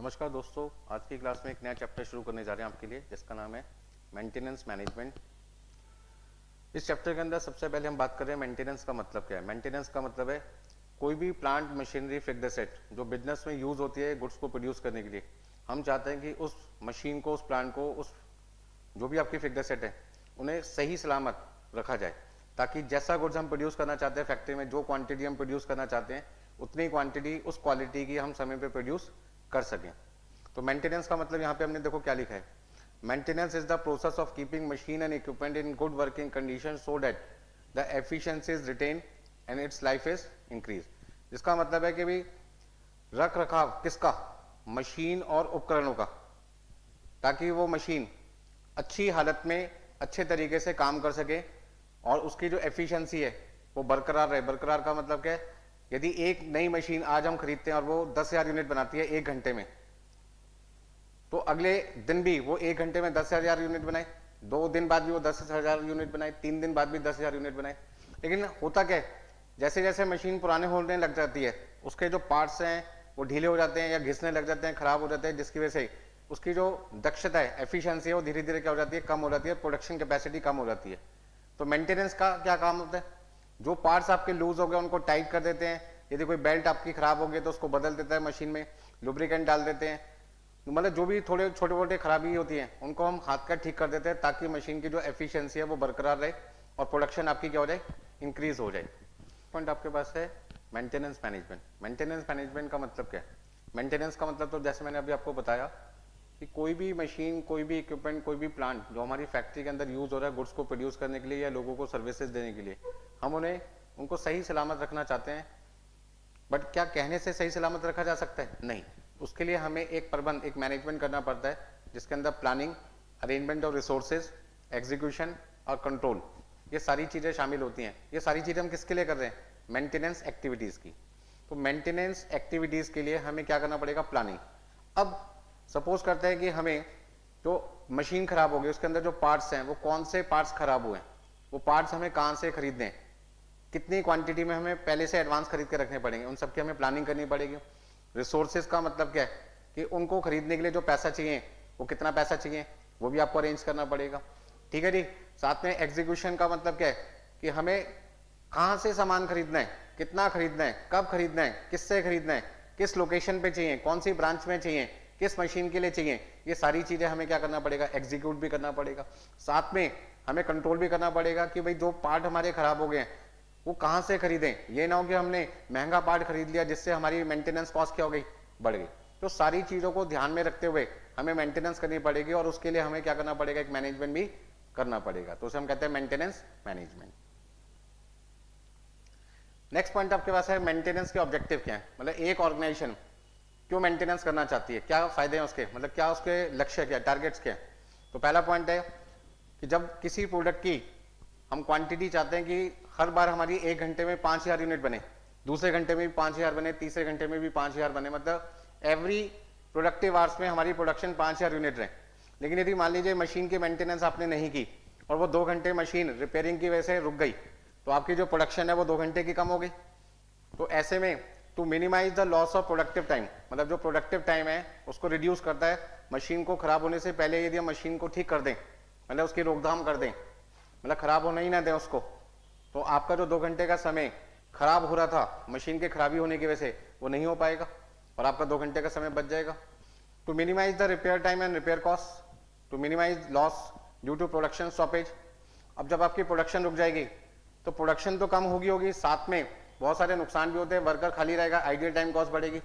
नमस्कार दोस्तों, आज की क्लास में एक नया चैप्टर शुरू करने जा रहे हैं आपके लिए, जिसका नाम है मेंटेनेंस मैनेजमेंट। इस चैप्टर के अंदर सबसे पहले हम बात कर रहे हैं मेंटेनेंस का मतलब क्या है। मेंटेनेंस का मतलब है कोई भी प्लांट, मशीनरी, फिक्स्ड एसेट जो बिजनेस में यूज होती है गुड्स को प्रोड्यूस करने के लिए। हम चाहते हैं कि उस मशीन को, उस प्लांट को, उस जो भी आपकी फिक्स्ड एसेट है उन्हें सही सलामत रखा जाए, ताकि जैसा गुड्स हम प्रोड्यूस करना चाहते हैं फैक्ट्री में, जो क्वांटिटी हम प्रोड्यूस करना चाहते हैं उतनी क्वांटिटी, उस क्वालिटी की हम समय पे प्रोड्यूस कर सकें। तो मेंटेनेंस का मतलब यहाँ पे हमने देखो क्या लिखा है, maintenance is the process of keeping machine and equipment in good working condition so that the efficiency is retain and its life is increase. इसका मतलब है कि भाई रख रखाव किसका, मशीन और उपकरणों का, ताकि वो मशीन अच्छी हालत में अच्छे तरीके से काम कर सके और उसकी जो एफिशिएंसी है वो बरकरार रहे। बरकरार का मतलब क्या है, यदि एक नई मशीन आज हम खरीदते हैं और वो 10,000 यूनिट बनाती है एक घंटे में, तो अगले दिन भी वो एक घंटे में 10,000 यूनिट बनाए, 2 दिन बाद भी वो 10,000 यूनिट बनाए, 3 दिन बाद भी 10,000 यूनिट बनाए। लेकिन होता क्या है, जैसे जैसे मशीन पुराने होने लग जाती है उसके जो पार्ट्स हैं वो ढीले हो जाते हैं या घिसने लग जाते हैं, खराब हो जाते हैं, जिसकी वजह से उसकी जो दक्षता है, एफिशिएंसी है, वो धीरे धीरे क्या हो जाती है, कम हो जाती है, प्रोडक्शन कैपेसिटी कम हो जाती है। तो मेंटेनेंस का क्या काम होता है, जो पार्ट्स आपके लूज हो गए उनको टाइट कर देते हैं, यदि कोई बेल्ट आपकी खराब हो गई तो उसको बदल देता है मशीन में, लुब्रिकेंट डाल देते हैं, मतलब जो भी थोड़े छोटे मोटे खराबी होती है उनको हम हाथ का ठीक कर देते हैं, ताकि मशीन की जो एफिशिएंसी है वो बरकरार रहे और प्रोडक्शन आपकी क्या हो जाए, इंक्रीज हो जाए। पॉइंट आपके पास है मेंटेनेंस मैनेजमेंट। मेंटेनेंस मैनेजमेंट का मतलब क्या है, मेंटेनेंस का मतलब तो जैसे मैंने अभी आपको बताया कि कोई भी मशीन, कोई भी इक्विपमेंट, कोई भी प्लांट जो हमारी फैक्ट्री के अंदर यूज हो रहा है गुड्स को प्रोड्यूस करने के लिए या लोगों को सर्विसेज देने के लिए, हम उनको सही सलामत रखना चाहते हैं। बट क्या कहने से सही सलामत रखा जा सकता है? नहीं। उसके लिए हमें एक प्रबंध, एक मैनेजमेंट करना पड़ता है, जिसके अंदर planning, arrangement of resources, execution और कंट्रोल, ये सारी चीजें शामिल होती हैं। ये सारी चीजें हम किसके लिए कर रहे हैं? मेंटेनेंस एक्टिविटीज की। तो मेंटेनेंस एक्टिविटीज के लिए हमें क्या करना पड़ेगा? प्लानिंग। अब सपोज करते हैं कि हमें जो मशीन खराब हो गई, उसके अंदर जो पार्ट्स हैं वो कौन से पार्ट्स खराब हुए हैं, वो पार्ट्स हमें कहाँ से खरीदने हैं, कितनी क्वांटिटी में हमें पहले से एडवांस खरीद के रखने पड़ेंगे, उन सबकी हमें प्लानिंग करनी पड़ेगी। रिसोर्सेज का मतलब क्या है कि उनको खरीदने के लिए जो पैसा चाहिए वो कितना पैसा चाहिए, वो भी आपको अरेंज करना पड़ेगा। ठीक है जी। साथ में एग्जीक्यूशन का मतलब क्या है कि हमें कहाँ से सामान खरीदना है, कितना खरीदना है, कब खरीदना है, किससे खरीदना है, किस लोकेशन पे चाहिए, कौन सी ब्रांच में चाहिए, किस मशीन के लिए चाहिए, ये सारी चीजें हमें क्या करना पड़ेगा? एग्जीक्यूट भी करना पड़ेगा। साथ में हमें कंट्रोल भी करना पड़ेगा कि भाई जो पार्ट हमारे खराब हो गए हैं वो कहाँ से खरीदें। ये ना हो कि हमने महंगा पार्ट खरीद लिया जिससे हमारी मेंटेनेंस कॉस्ट क्या हो गई, बढ़ गई। तो सारी चीजों को ध्यान में रखते हुए हमें मेंटेनेंस करनी पड़ेगी और उसके लिए हमें क्या करना पड़ेगा? एक मैनेजमेंट भी करना पड़ेगा। तो उसे हम कहते हैं मेंटेनेंस मैनेजमेंट। नेक्स्ट पॉइंट आपके पास है मेंटेनेंस के ऑब्जेक्टिव क्या है, मतलब एक ऑर्गेनाइजेशन क्यों मेंटेनेंस करना चाहती है, क्या फायदे हैं उसके, मतलब क्या उसके लक्ष्य क्या, टारगेट्स क्या है। तो पहला पॉइंट है कि जब किसी प्रोडक्ट की हम क्वांटिटी चाहते हैं कि हर बार हमारी एक घंटे में 5,000 यूनिट बने, दूसरे घंटे में भी 5,000 बने, तीसरे घंटे में भी 5,000 बने, मतलब एवरी प्रोडक्टिव आवर्स में हमारी प्रोडक्शन 5,000 यूनिट रहे। लेकिन यदि मान लीजिए मशीन की मेंटेनेंस आपने नहीं की और वो 2 घंटे मशीन रिपेयरिंग की वजह से रुक गई, तो आपकी जो प्रोडक्शन है वो 2 घंटे की कम हो गई। तो ऐसे में to minimise the loss of productive time, मतलब जो प्रोडक्टिव टाइम है उसको रिड्यूस करता है। मशीन को खराब होने से पहले यदि हम मशीन को ठीक कर दें, मतलब उसकी रोकथाम कर दें, मतलब खराब होना ही ना दें उसको, तो आपका जो 2 घंटे का समय खराब हो रहा था मशीन के खराबी होने की वजह से वो नहीं हो पाएगा और आपका 2 घंटे का समय बच जाएगा। To minimise the repair time and repair cost, to minimise loss due to production stoppage. अब जब आपकी प्रोडक्शन रुक जाएगी तो प्रोडक्शन तो कम होगी, साथ में बहुत सारे नुकसान भी होते हैं, वर्कर खाली रहेगा, आइडियल टाइम कॉस्ट बढ़ेगी।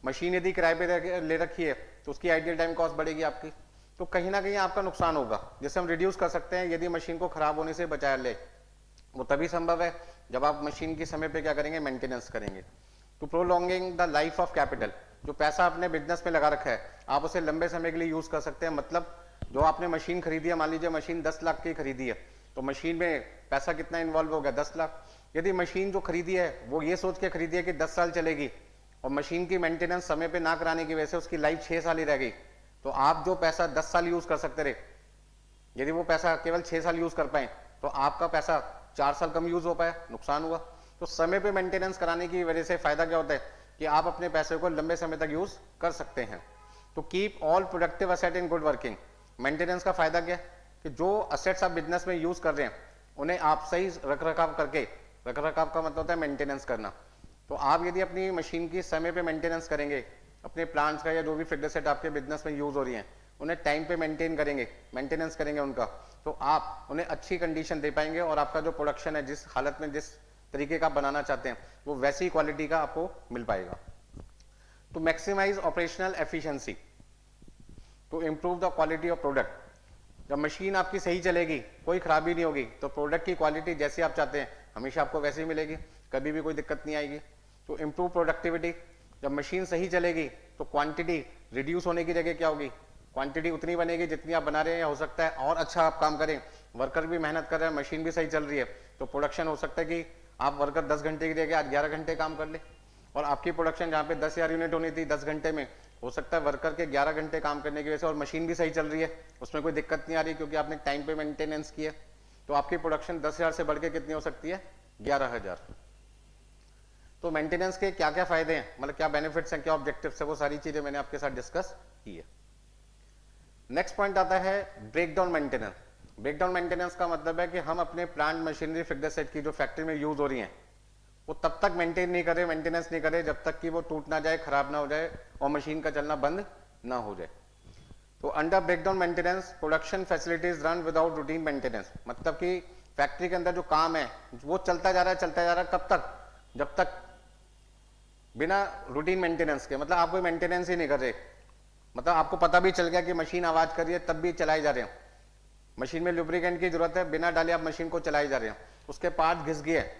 मशीन यदि किराए पे ले रखी है तो उसकी आइडियल टाइम कॉस्ट बढ़ेगी आपकी, तो कहीं ना कहीं आपका नुकसान होगा। जैसे हम रिड्यूस कर सकते हैं यदि मशीन को खराब होने से बचाया ले, वो तभी संभव है जब आप मशीन की समय पे क्या करेंगे? मेंटेनेंस करेंगे। To prolonging the life of capital, जो पैसा आपने बिजनेस में लगा रखा है आप उसे लंबे समय के लिए यूज कर सकते हैं। मतलब जो आपने मशीन खरीदी है, मान लीजिए मशीन 10 लाख की खरीदी है, तो मशीन में पैसा कितना इन्वॉल्व हो गया? 10 लाख। यदि मशीन जो खरीदी है वो ये सोच के खरीदी है कि 10 साल चलेगी और मशीन की मेंटेनेंस समय पे ना कराने की वजह से उसकी लाइफ 6 साल ही रह गई, तो आप जो पैसा 10 साल यूज कर सकते रहे, यदि वो पैसा केवल 6 साल यूज कर पाए तो आपका पैसा 4 साल कम यूज हो पाया, नुकसान हुआ। तो समय पे मेंटेनेंस कराने की वजह से फायदा क्या होता है कि आप अपने पैसे को लंबे समय तक यूज कर सकते हैं। To keep all productive asset in good working. Maintenance का फायदा क्या है कि जो असेट्स आप बिजनेस में यूज कर रहे हैं उन्हें आप सही रख रखाव करके, रख रखाव का मतलब होता है मेंटेनेंस करना, तो आप यदि अपनी मशीन की समय पे मेंटेनेंस करेंगे, अपने प्लांट्स का या जो भी फिक्स्ड एसेट आपके बिजनेस में यूज हो रही हैं उन्हें टाइम पे मेंटेन करेंगे, मेंटेनेंस करेंगे उनका, तो आप उन्हें अच्छी कंडीशन दे पाएंगे और आपका जो प्रोडक्शन है जिस हालत में, जिस तरीके का बनाना चाहते हैं वो वैसी क्वालिटी का आपको मिल पाएगा। To maximise operational efficiency, to improve the quality of product. जब मशीन आपकी सही चलेगी, कोई खराबी नहीं होगी, तो प्रोडक्ट की क्वालिटी जैसी आप चाहते हैं हमेशा आपको वैसी मिलेगी, कभी भी कोई दिक्कत नहीं आएगी। तो इम्प्रूव प्रोडक्टिविटी, जब मशीन सही चलेगी तो क्वांटिटी रिड्यूस होने की जगह क्या होगी, क्वांटिटी उतनी बनेगी जितनी आप बना रहे हैं, या हो सकता है और अच्छा आप काम करें, वर्कर भी मेहनत कर रहे हैं, मशीन भी सही चल रही है, तो प्रोडक्शन हो सकता है कि आप वर्कर 10 घंटे की जगह आज 11 घंटे काम कर ले, और आपकी प्रोडक्शन जहाँ पे 10,000 यूनिट होनी थी 10 घंटे में, हो सकता है वर्कर के 11 घंटे काम करने की वजह से और मशीन भी सही चल रही है, उसमें कोई दिक्कत नहीं आ रही क्योंकि आपने टाइम पे मेंटेनेंस किया, तो आपकी प्रोडक्शन 10,000 से बढ़ के कितनी हो सकती है, 11,000। तो मेंटेनेंस के क्या क्या फायदे हैं, मतलब क्या बेनिफिट्स हैं, क्या ऑब्जेक्टिव्स है, वो सारी चीजें मैंने आपके साथ डिस्कस की है। नेक्स्ट पॉइंट आता है ब्रेकडाउन मेंटेनेंस। ब्रेकडाउन मेंटेनेंस का मतलब है कि हम अपने प्लांट मशीनरी फिक्स्ड एसेट की जो फैक्ट्री में यूज हो रही हैं वो तब तक मेंटेन नहीं करे, मेंटेनेंस नहीं करे जब तक कि वो टूट ना जाए, खराब ना हो जाए और मशीन का चलना बंद ना हो जाए। तो under breakdown maintenance production facilities run without routine maintenance, मतलब कि फैक्ट्री के अंदर जो काम है वो चलता जा रहा है, कब तक, जब तक बिना रूटीन मेंटेनेंस के, मतलब आप कोई मेंटेनेंस ही नहीं कर रहे, मतलब आपको पता भी चल गया कि मशीन आवाज कर रही है तब भी चलाए जा रहे हैं, मशीन में लुब्रिकेंट की जरूरत है, बिना डाले आप मशीन को चलाए जा रहे हैं, उसके पार्ट घिस गए,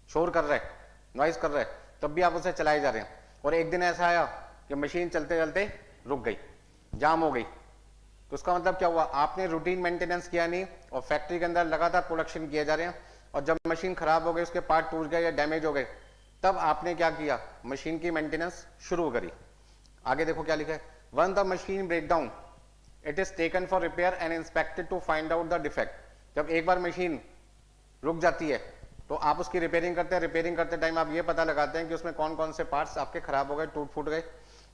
शोर कर रहे, नॉइज कर रहे, तब भी आप उसे चलाए जा रहे हैं, और एक दिन ऐसा आया कि मशीन चलते चलते रुक गई, जाम हो गई, तो उसका मतलब क्या हुआ, आपने रूटीन मेंटेनेंस किया नहीं और फैक्ट्री के अंदर लगातार प्रोडक्शन किए जा रहे हैं, और जब मशीन खराब हो गई, उसके पार्ट टूट गए या डैमेज हो गए, तब आपने क्या किया, मशीन की मेंटेनेंस शुरू करी। आगे देखो क्या लिखा है, one the machine break down it is taken for repair and inspected to find out the defect. जब एक बार मशीन रुक जाती है तो आप उसकी रिपेयरिंग करते हैं, रिपेयरिंग करते टाइम आप ये पता लगाते हैं कि उसमें कौन कौन से पार्ट्स आपके खराब हो गए, टूट फूट गए,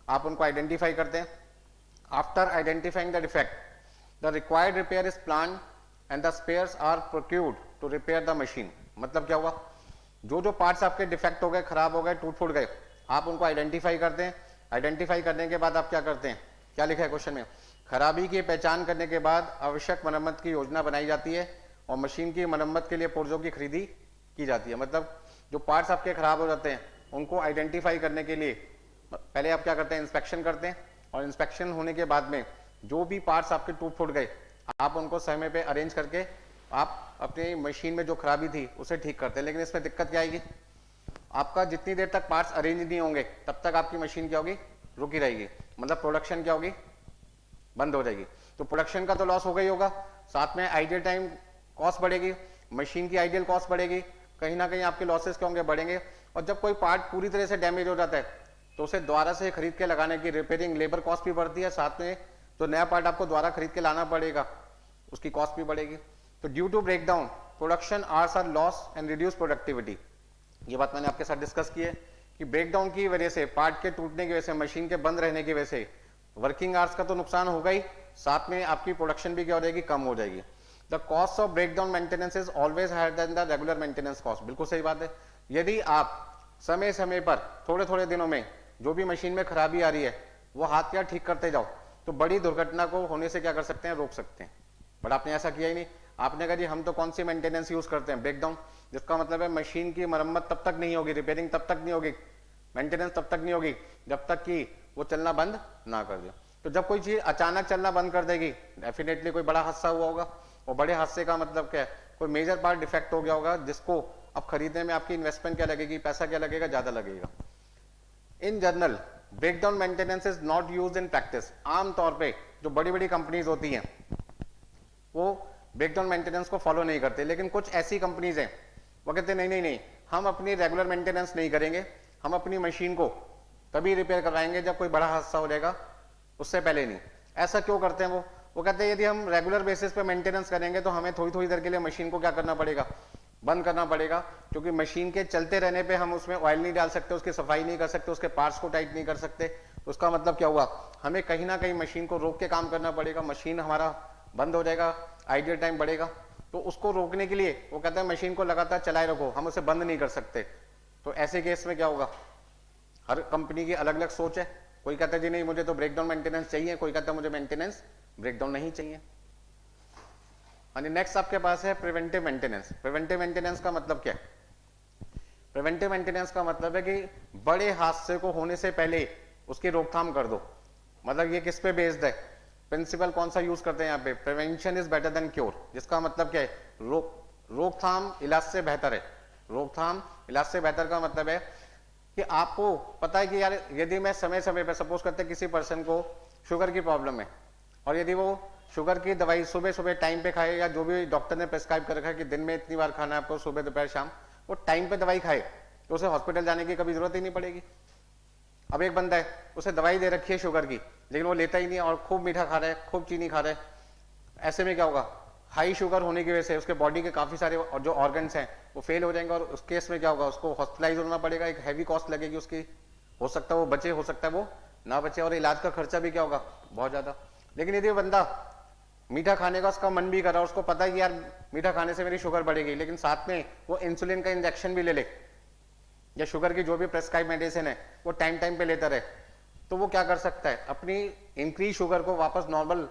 आप उनको आइडेंटिफाई करते हैं। After identifying the defect the required repair is plan and the spares are procured to repair the machine. मतलब क्या हुआ, जो पार्ट्स आपके डिफेक्ट हो गए, खराब हो गए, टूट फूट गए, आप उनको आइडेंटिफाई करते हैं। आइडेंटिफाई करने के बाद आप क्या करते हैं, क्या लिखा है क्वेश्चन में, खराबी की पहचान करने के बाद आवश्यक मरम्मत की योजना बनाई जाती है और मशीन की मरम्मत के लिए पुर्जों की खरीदी की जाती है। मतलब जो पार्ट्स आपके खराब हो जाते हैं उनको आइडेंटिफाई करने के लिए पहले आप क्या करते हैं, इंस्पेक्शन करते हैं, और इंस्पेक्शन होने के बाद में जो भी पार्ट्स आपके टूट फूट गए आप उनको समय पे अरेंज करके आप अपनी मशीन में जो खराबी थी उसे ठीक करते हैं। लेकिन इसमें दिक्कत क्या आएगी, आपका जितनी देर तक पार्ट्स अरेंज नहीं होंगे तब तक आपकी मशीन क्या होगी, रुकी रहेगी, मतलब प्रोडक्शन क्या होगी, बंद हो जाएगी। तो प्रोडक्शन का तो लॉस हो गई होगा, साथ में आइडियल टाइम कॉस्ट बढ़ेगी, मशीन की आइडियल कॉस्ट बढ़ेगी, कहीं ना कहीं आपके लॉसेस क्या होंगे, बढ़ेंगे। और जब कोई पार्ट पूरी तरह से डैमेज हो जाता है तो उसे दोबारा से खरीद के लगाने की रिपेयरिंग लेबर कॉस्ट भी बढ़ती है, साथ में जो नया पार्ट आपको दोबारा खरीद के लाना पड़ेगा उसकी कॉस्ट भी बढ़ेगी। तो due to breakdown production hours are loss and reduce productivity. ये बात मैंने आपके साथ डिस्कस की है कि ब्रेकडाउन की वजह से, पार्ट के टूटने की वजह से, मशीन के बंद रहने की वजह से वर्किंग आवर्स का तो नुकसान होगा ही, साथ में आपकी प्रोडक्शन भी क्या हो जाएगी, कम हो जाएगी। The cost of breakdown maintenance is always higher than the regular maintenance cost. बिल्कुल सही बात है, यदि आप समय समय पर थोड़े थोड़े दिनों में जो भी मशीन में खराबी आ रही है वो हाथ या ठीक करते जाओ तो बड़ी दुर्घटना को होने से क्या कर सकते हैं, रोक सकते हैं। बट आपने ऐसा किया ही नहीं, आपने कहा जी हम तो कौन सी मेंटेनेंस यूज करते हैं, ब्रेकडाउन, जिसका मतलब है मशीन की मरम्मत तब तक नहीं होगी, रिपेयरिंग तब तक नहीं होगी, मेंटेनेंस तब तक नहीं होगी जब तक कि वो चलना बंद ना कर दे। तो जब कोई चीज अचानक चलना बंद कर देगी, डेफिनेटली कोई बड़ा हादसा हुआ होगा, और बड़े हादसे का मतलब क्या है, कोई मेजर पार्ट डिफेक्ट हो गया होगा जिसको अब खरीदने में आपकी इन्वेस्टमेंट क्या लगेगी, पैसा क्या लगेगा, ज्यादा लगेगा। In general breakdown maintenance is not used in practice. आमतौर पे जो बड़ी बड़ी कंपनीज होती हैं वो ब्रेकडाउन मेंटेनेंस को फॉलो नहीं करते, लेकिन कुछ ऐसी कंपनीज हैं वो कहते हैं नहीं नहीं नहीं, हम अपनी रेगुलर मेंटेनेंस नहीं करेंगे, हम अपनी मशीन को तभी रिपेयर करवाएंगे जब कोई बड़ा हादसा हो जाएगा, उससे पहले नहीं। ऐसा क्यों करते हैं वो कहते हैं यदि हम रेगुलर बेसिस पे मेंटेनेंस करेंगे तो हमें थोड़ी थोड़ी देर के लिए मशीन को क्या करना पड़ेगा, बंद करना पड़ेगा, क्योंकि मशीन के चलते रहने पे हम उसमें ऑयल नहीं डाल सकते, उसकी सफाई नहीं कर सकते, उसके पार्ट्स को टाइट नहीं कर सकते, तो उसका मतलब क्या हुआ, हमें कहीं ना कहीं मशीन को रोक के काम करना पड़ेगा, मशीन हमारा बंद हो जाएगा, आइडियल टाइम बढ़ेगा। तो उसको रोकने के लिए वो कहता है मशीन को लगातार चलाए रखो, हम उसे बंद नहीं कर सकते। तो ऐसे केस में क्या होगा, हर कंपनी की अलग अलग सोच है। कोई कहता है जी नहीं मुझे तो ब्रेकडाउन मेंटेनेंस चाहिए, कोई कहता है मुझे मेंटेनेंस ब्रेकडाउन नहीं चाहिए। यानी नेक्स्ट आपके पास है प्रिवेंटिव मेंटेनेंस। प्रिवेंटिव मेंटेनेंस का मतलब क्या है, प्रिवेंटिव मेंटेनेंस का मतलब है कि बड़े हादसे को होने से पहले उसकी रोकथाम कर दो। मतलब ये किस पे बेस्ड है, प्रिंसिपल कौन सा यूज करते हैं यहाँ पे, prevention is better than cure. जिसका मतलब क्या है, रोकथाम इलाज से बेहतर है। रोकथाम इलाज से बेहतर का मतलब है कि आपको पता है कि यार यदि मैं समय समय पर, सपोज करते हैं किसी पर्सन को शुगर की प्रॉब्लम है, और यदि वो शुगर की दवाई सुबह सुबह टाइम पे खाए, या जो भी डॉक्टर ने प्रिस्क्राइब कर रखा है कि दिन में इतनी बार खाना है आपको, सुबह दोपहर शाम, वो टाइम पे दवाई खाए, तो उसे हॉस्पिटल जाने की कभी जरूरत ही नहीं पड़ेगी। अब एक बंदा है, उसे दवाई दे रखी है शुगर की, लेकिन वो लेता ही नहीं और खूब मीठा खा रहा है, खूब चीनी खा रहा है। ऐसे में क्या होगा, हाई शुगर होने की वजह से उसके बॉडी के काफी सारे जो ऑर्गन्स हैं वो फेल हो जाएंगे, और उस केस में क्या होगा, उसको हॉस्पिटलाइज होना पड़ेगा, एक हैवी कॉस्ट लगेगी उसकी। हो सकता है वो बचे, हो सकता है वो ना बचे, और इलाज का खर्चा भी क्या होगा, बहुत ज्यादा। लेकिन यदि बंदा मीठा खाने का उसका मन भी कर रहा है, उसको पता है कि यार मीठा खाने से मेरी शुगर बढ़ेगी, लेकिन साथ में वो इंसुलिन का इंजेक्शन भी ले ले, या शुगर की जो भी प्रेस्क्राइब मेडिसिन है वो टाइम टाइम पे लेता रहे, तो वो क्या कर सकता है, अपनी इंक्रीज शुगर को वापस नॉर्मल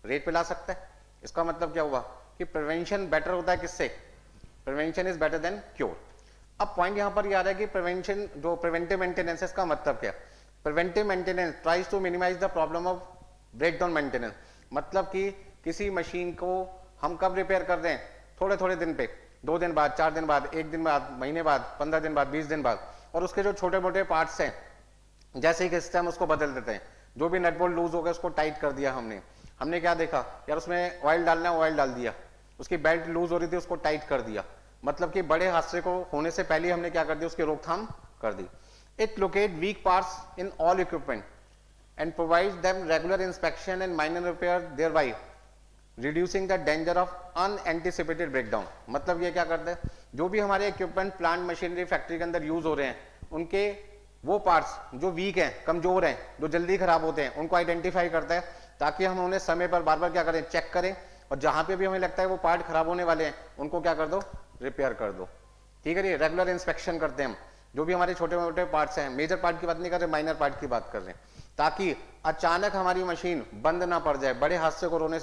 रेट पे ला सकता है। इसका मतलब क्या हुआ कि प्रिवेंशन बेटर होता है किससे, prevention is better than cure. अब पॉइंट यहां पर ये आ रहा है कि प्रिवेंशन जो प्रिवेंटिव मेंटेनेंस है, इसका मतलब क्या, preventive maintenance tries to minimise the problem of breakdown maintenance. मतलब कि किसी मशीन को हम कब रिपेयर कर रहे हैं, थोड़े थोड़े दिन पे, 2 दिन बाद, 4 दिन बाद, 1 दिन बाद, महीने बाद, 15 दिन बाद, 20 दिन बाद, और उसके जो छोटे मोटे पार्ट्स हैं जैसे ही खिंचते हम उसको बदल देते हैं। जो भी नट बोल्ट लूज हो गया उसको टाइट कर दिया हमने क्या देखा यार, उसमें ऑयल डालना है, ऑयल डाल दिया, उसकी बेल्ट लूज हो रही थी उसको टाइट कर दिया। मतलब कि बड़े हादसे को होने से पहले हमने क्या कर दिया, उसकी रोकथाम कर दी। It locate weak parts in all equipment and provides them regular inspection and minor repair, thereby reducing the danger of unanticipated breakdown. मतलब ये क्या करते हैं, जो भी हमारे इक्विपमेंट, प्लांट, मशीनरी फैक्ट्री के अंदर यूज हो रहे हैं, उनके वो पार्ट्स जो वीक हैं, कमजोर हैं, जो जल्दी खराब होते हैं, उनको आइडेंटिफाई करता है, ताकि हम उन्हें समय पर बार बार क्या करें, चेक करें, और जहां पे भी हमें लगता है वो पार्ट खराब होने वाले हैं उनको क्या कर दो, रिपेयर कर दो। ठीक है, ये रेगुलर इंस्पेक्शन करते हैं हम, जो भी हमारे छोटे मोटे पार्ट्स हैं, मेजर पार्ट की बात नहीं कर रहे, माइनर पार्ट की बात कर रहे हैं, ताकि अचानक हमारी मशीन बंद ना पड़ जाए। बड़े हादसे को रोकने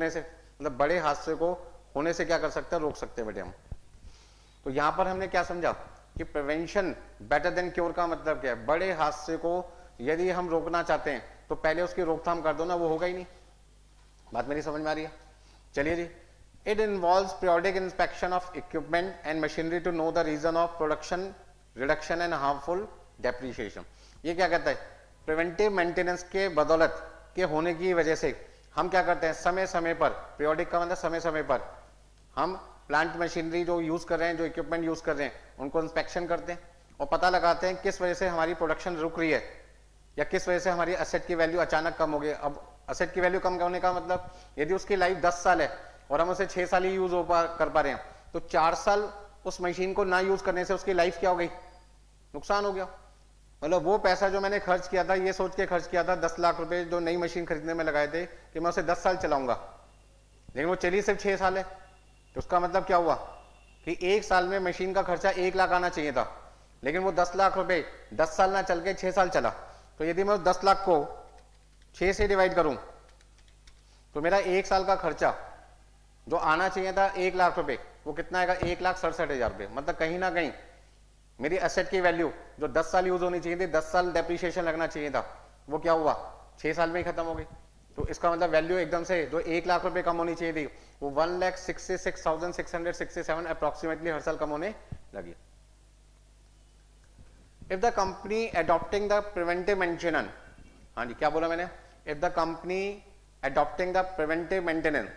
से मतलब बड़े हादसे को होने से क्या कर सकते हैं, रोक सकते हैं बेटे हम। तो यहां पर हमने क्या समझा कि प्रिवेंशन बेटर देन क्योर का मतलब क्या है, बड़े हादसे को यदि हम रोकना चाहते हैं तो पहले उसकी रोकथाम कर दो ना, वो होगा ही नहीं। बात मेरी समझ में आ रही है? चलिए जी। It involves periodic inspection of equipment and machinery to know the reason of production reduction and harmful depreciation. ये क्या कहता है, प्रिवेंटिव मेंटेनेंस के बदौलत के होने की वजह से हम क्या करते हैं, समय समय पर, पीरियोडिक का मतलब समय समय पर, हम प्लांट मशीनरी जो यूज कर रहे हैं, जो इक्विपमेंट यूज कर रहे हैं, उनको इंस्पेक्शन करते हैं और पता लगाते हैं किस वजह से हमारी प्रोडक्शन रुक रही है, या किस वजह से हमारी एसेट की वैल्यू अचानक कम हो गई। अब एसेट की वैल्यू कम होने का मतलब, यदि उसकी लाइफ 10 साल है और हम उसे 6 साल ही यूज कर पा रहे हैं, तो 4 साल उस मशीन को ना यूज करने से उसकी लाइफ क्या हो गई, नुकसान हो गया। मतलब वो पैसा जो मैंने खर्च किया था, ये सोच के खर्च किया था 10 लाख रुपए जो नई मशीन खरीदने में लगाए थे कि मैं उसे 10 साल चलाऊंगा, लेकिन वो चली सिर्फ 6 साल है, तो उसका मतलब क्या हुआ कि 1 साल में मशीन का खर्चा 1 लाख आना चाहिए था, लेकिन वो 10 लाख रुपए 10 साल ना चल के 6 साल चला। तो यदि मैं उस 10 लाख को 6 से डिवाइड करूं तो मेरा 1 साल का खर्चा जो आना चाहिए था 1 लाख रुपए, वो कितना आएगा, 1,67,000 रुपए। मतलब कहीं ना कहीं मेरी एसेट की वैल्यू जो 10 साल यूज होनी चाहिए थी, 10 साल डेप्रिसिएशन लगना चाहिए था, वो क्या हुआ, 6 साल में ही खत्म हो गई। तो इसका मतलब वैल्यू एकदम से जो 1 लाख रुपए कम होनी चाहिए थी, वो 1,66,667 अप्रोक्सीमेटली हर साल कम होने लगी। If the company adopting the preventive maintenance, हाँ जी क्या बोला मैंने, if the company adopting the preventive maintenance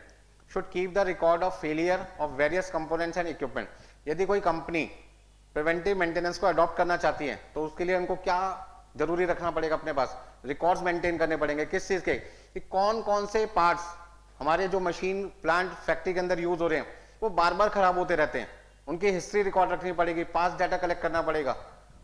should keep the record of failure of various components and equipment. यदि कोई कंपनी प्रिवेंटिव मेंटेनेंस को अडॉप्ट करना चाहती है तो उसके लिए उनको क्या जरूरी रखना पड़ेगा, अपने पास रिकॉर्ड्स मेंटेन करने पड़ेंगे। किस चीज के, कि कौन कौन से पार्ट्स हमारे जो मशीन प्लांट फैक्ट्री के अंदर यूज हो रहे हैं वो बार बार खराब होते रहते हैं, उनकी हिस्ट्री रिकॉर्ड रखनी पड़ेगी, पास्ट डाटा कलेक्ट करना पड़ेगा।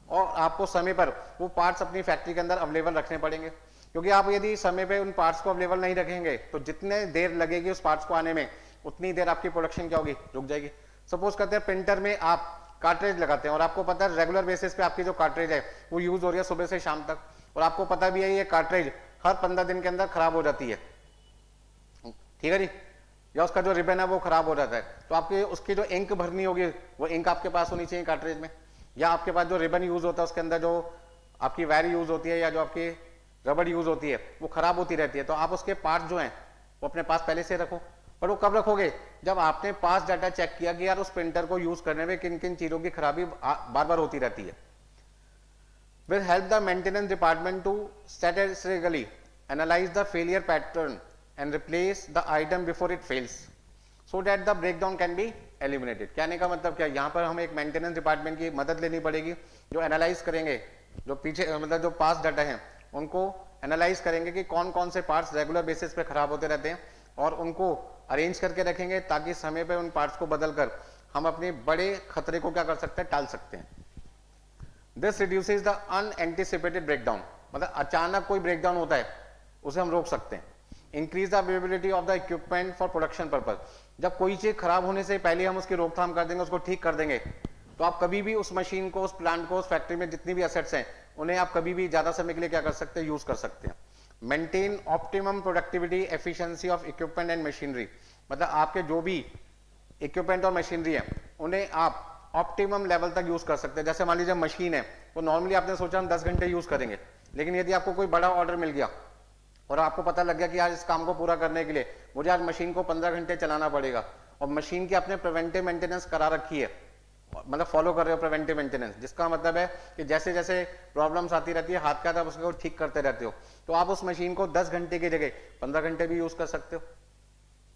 और आपको समय पर वो पार्ट्स अपनी फैक्ट्री के अंदर अवेलेबल रखने पड़ेंगे, क्योंकि आप यदि समय पे उन पार्ट्स को अवेलेबल नहीं रखेंगे तो जितने देर लगेगी उस पार्ट्स को आने में उतनी देर आपकी प्रोडक्शन क्या होगी, रुक जाएगी। सपोज करते हैं प्रिंटर में आप कार्ट्रिज लगाते हैं और आपको पता है रेगुलर बेसिस पे आपकी जो कार्ट्रिज है वो यूज हो रही है सुबह से शाम तक, और आपको पता भी है ये कार्ट्रिज हर 15 दिन के अंदर खराब हो जाती है, ठीक है जी, या उसका जो रिबन है वो खराब हो जाता है, तो आपकी उसकी जो इंक भरनी होगी वो इंक आपके पास होनी चाहिए कार्ट्रिज में, या आपके पास जो रिबन यूज होता है उसके अंदर जो आपकी वायर यूज होती है या जो आपकी रबड़ यूज होती है वो खराब होती रहती है, तो आप उसके पार्ट जो हैं वो अपने पास पहले से रखो। पर वो कब रखोगे, जब आपने पास डाटा चेक किया कि यार उस प्रिंटर को यूज करने में किन किन चीजों की खराबी बार बार होती रहती है। Will help the maintenance department to statistically analyse the failure pattern and replace the item before it fails so that the breakdown can be eliminated. कहने का मतलब क्या, यहाँ पर हमें एक मेंटेनेंस डिपार्टमेंट की मदद लेनी पड़ेगी जो एनालाइज करेंगे, जो पीछे मतलब जो पास डाटा है उनको एनालाइज करेंगे कि कौन कौन से पार्ट्स रेगुलर बेसिस पे खराब होते रहते हैं और उनको अरेंज करके रखेंगे ताकि समय पे उन पार्ट्स को बदलकर हम अपने बड़े खतरे को क्या कर सकते हैं, टाल सकते हैं। This reduces the unanticipated breakdown, मतलब अचानक कोई ब्रेकडाउन होता है उसे हम रोक सकते हैं। Increase the availability of the equipment for production purpose, जब कोई चीज खराब होने से पहले हम उसकी रोकथाम कर देंगे, उसको ठीक कर देंगे, तो आप कभी भी उस मशीन को, उस प्लांट को, उस फैक्ट्री में जितनी भी एसेट्स हैं उन्हें आप कभी भी ज्यादा समय के लिए क्या कर सकते हैं, यूज कर सकते हैं। Maintain optimum productivity efficiency of equipment and machinery, मतलब आपके जो भी इक्विपमेंट और मशीनरी है उन्हें आप ऑप्टिमम लेवल तक यूज कर सकते हैं। जैसे मान लीजिए मशीन है वो नॉर्मली आपने सोचा हम 10 घंटे यूज करेंगे, लेकिन यदि आपको कोई बड़ा ऑर्डर मिल गया और आपको पता लग गया कि यार इस काम को पूरा करने के लिए मुझे आज मशीन को 15 घंटे चलाना पड़ेगा, और मशीन की आपने प्रिवेंटिव मेंटेनेंस करा रखी है, मतलब फॉलो कर रहे हो प्रिवेंटिव मेंटेनेंस, जिसका मतलब है कि जैसे जैसे प्रॉब्लम्स आती रहती है हाथ का आप उसको ठीक करते रहते हो, तो आप उस मशीन को 10 घंटे की जगह 15 घंटे भी यूज कर सकते हो।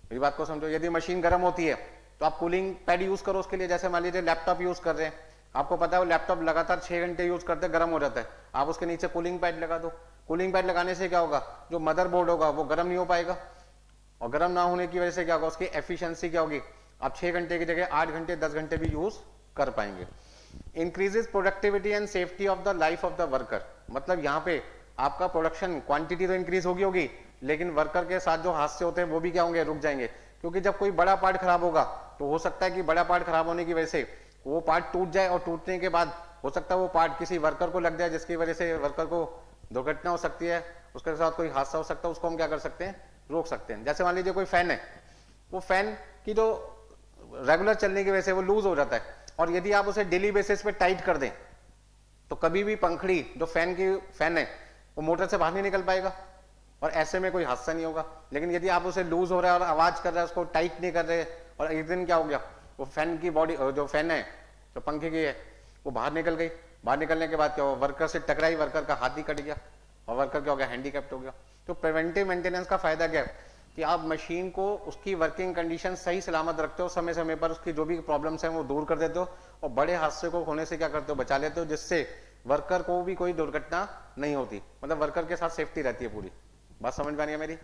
मेरी बात को समझो, यदि मशीन गर्म होती है तो आप कूलिंग पैड यूज करो उसके लिए। जैसे मान लीजिए लैपटॉप यूज कर रहे हैं, आपको पता है वो लैपटॉप लगातार 6 घंटे यूज करते गर्म हो जाता है, आप उसके नीचे कूलिंग पैड लगा दो। कूलिंग पैड लगाने से क्या होगा, जो मदरबोर्ड होगा वो गर्म नहीं हो पाएगा, और गर्म ना होने की वजह से क्या होगा, उसकी एफिशिएंसी क्या होगी, आप 6 घंटे की जगह 8 घंटे 10 घंटे भी यूज कर पाएंगे। Increases productivity and safety of the life of the worker, मतलब यहाँ पे आपका प्रोडक्शन क्वांटिटी तो इंक्रीज होगी लेकिन वर्कर के साथ जो हादसे होते हैं वो भी क्या होंगे, रुक जाएंगे, क्योंकि जब कोई बड़ा पार्ट खराब होगा तो हो सकता है कि बड़ा पार्ट खराब होने की वजह से वो पार्ट टूट जाए, और टूटने के बाद हो सकता है वो पार्ट किसी वर्कर को लग जाए जिसकी वजह से वर्कर को दुर्घटना हो सकती है, उसके साथ कोई हादसा हो सकता है, उसको हम क्या कर सकते हैं, रोक सकते हैं। जैसे मान लीजिए कोई फैन है, वो फैन की जो रेगुलर चलने की वजह से वो लूज हो जाता है, और यदि आप उसे डेली बेसिस पे टाइट कर दें तो कभी भी पंखड़ी जो फैन है वो मोटर से बाहर नहीं निकल पाएगा, और ऐसे में कोई हादसा नहीं होगा। लेकिन यदि आप उसे लूज हो रहा है और आवाज कर रहा है, उसको टाइट नहीं कर रहे, और एक दिन क्या हो गया, वो फैन की बॉडी, जो फैन है जो पंखे की है वो बाहर निकल गई, बाहर निकलने के बाद क्या हुआ, वर्कर से टकराई, वर्कर का हाथ ही कट गया और वर्कर क्या हो गया, हैंडीकैप्ड हो गया। तो प्रिवेंटिव मेंटेनेंस का फायदा क्या है कि आप मशीन को उसकी वर्किंग कंडीशन सही सलामत रखते हो, समय समय पर उसकी जो भी प्रॉब्लम्स हैं वो दूर कर देते हो, और बड़े हादसे को होने से क्या करते हो, बचा लेते हो, जिससे वर्कर को भी कोई दुर्घटना नहीं होती, मतलब वर्कर के साथ सेफ्टी रहती है पूरी। बात समझ में आ रही है मेरी?